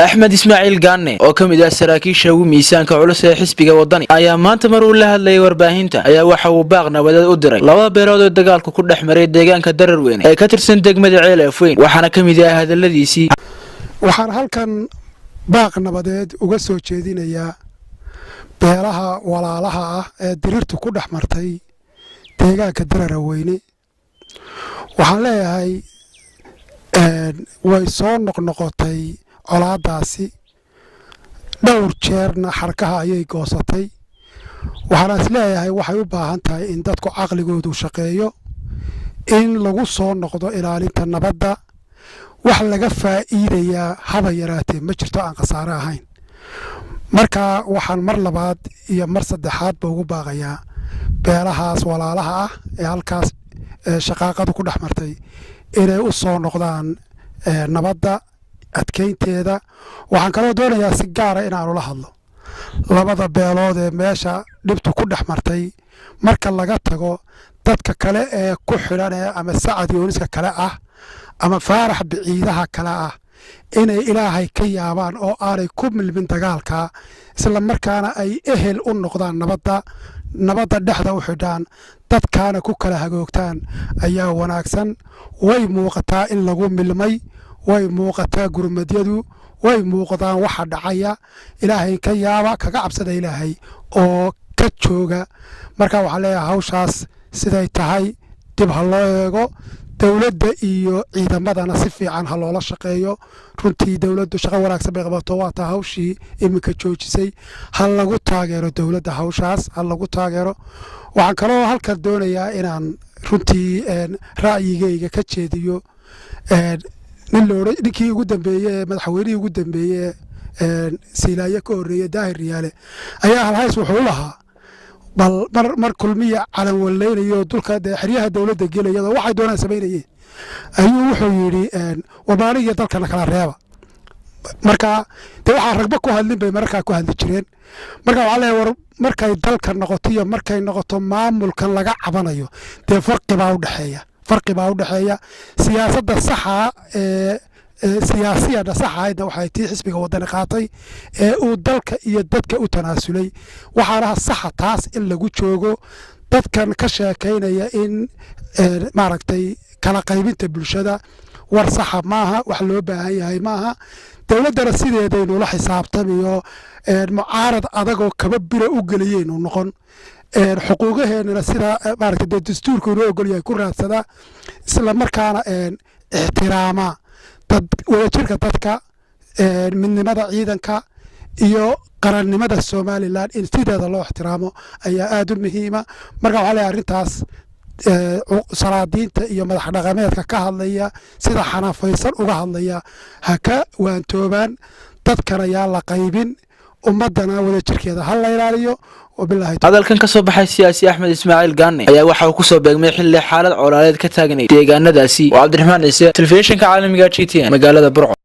أحمد إسماعيل قاني oo kamid ah saraakiisha ugu miisaanka culus ee xisbiga wadani ayaa maanta mar uu la hadlayay warbaahinta ayaa waxa uu baaqna wadad u diray laba beerood oo dagaalku ku dhaxmaray deegaanka Dararweyne ee ka tirsan degmada Ceelafweyn waxaana kamid ah hadaladiisii waxaan halkan baaq nabadeed uga soo jeedinayaa beelaha walaalaha ah ee dirirtu ku dhaxmartay deegaanka Dararweyne waxaan leeyahay way soo noqnoqotay colaadaasi dhowr jeerna xarkaha ayay goosatay waxaan isleeyahay waxay u baahan tahay in dadku aqligoodu shaqeeyo in lagu soo noqdo ilaalinta nabadda wax laga faa'iideeyaa haba yaraatee ma jirto aan khasaare ahayn marka waxaan mar labaad iyo mar saddexaad ba ugu baaqayaa beelahaas walaalaha ah ee halkaas shaqaaqadu ku dhaxmartay inay u soo noqdaan nabadda adkeynteeda waxaan kaloo doonayaa si gaar ah inaan ula hadlo labada beelood ee meesha dhibtu ku dhaxmartay marka laga tago dadka kale ee ku xidhan ama sacad yooniska kale ah ama faarax biciidaha kale ah inay ilaahay ka yaabaan oo aanay ku milmin dagaalka isla markaana ay ehel u noqdaan nabadda dhexda u xidhaan dadkaana ku kala hagoogtaan ayaa wanaagsan way muuqataa in lagu milmay way muuqataa gurmadyadu way muuqdaan waxa dhacaya ilaahay ka yaaba kaga cabsada ilaahay oo ka jooga marka waxaan leeyahay hawshaas siday tahay dib ha loo eego dawladda iyo ciidamadana si fiican ha loola shaqeeyo runtii dawladdu shaqo wanaagsan bay qabato waa taa hawshii iminka joojisay ha lagu taageero dawladda hawshaas ha lagu taageero waxaan kaloo halkan doonayaa inaan runtii ra'yigayga ka jeediyo ninkii ugu dambeeyey madaxweynihii ugu dambeeyey Siilaaye ka horeeyay Daahir Riyaale ayaa halhays wuxuu lahaa bal mar kulmiya calan waleynayo dulka xiriyaha dawladda gelayada waxay doonaan sameynayeen ayuu wuxuu yiri wadaaniga dalkana kala reeba marka waxa ragba ku hadlin bay markaa ku hadli jireen marka waxa la war markay dalka noqoto iyo markay noqoto maamulkan laga cabanayo farqi baa u dhaxeeya siyaasadda saxa siyaasiyada saxayda waxay tii xisbiga wadani qaatay ee uu dalka iyo dadka u tanaasulay waxaana saxa taas in lagu joogo dadkan ka sheekeynaya in maaragtay kala qaybinta bulshada war saxa maaha wax loo baahan yahay maaha dawladdana sideedaynu la xisaabtamiyo mucaarad adagoo kaba bira u geliyeen u noqon xuquuqaheena sida maaragtay dastuurku inoo ogol yahay ku raadsada isla markaana ixtiraama wadajirka dadka midnimada ciidanka iyo qarannimada Soomaaliland in sideeda loo ixtiraamo ayaa aad u muhiima marka waxa la arrintaas salaadiinta iyo madax dhaqameedka ka hadlaya sida xanafaysan uga hadlaya ha ka waantoobaan dadkana yaa la qaybin ummadana wadajirkeeda hal la ilaaliyo hadalkan ka soo baxay siyaasi Axmed Ismaaciil Gaane ayaa waxa uu ku soo beegmay xilli xaalad colaaleed ka taagnay deegaanadaasi oo Cabdiraxmaan Ciise telefishinka caalamiga GTN magaalada Burco.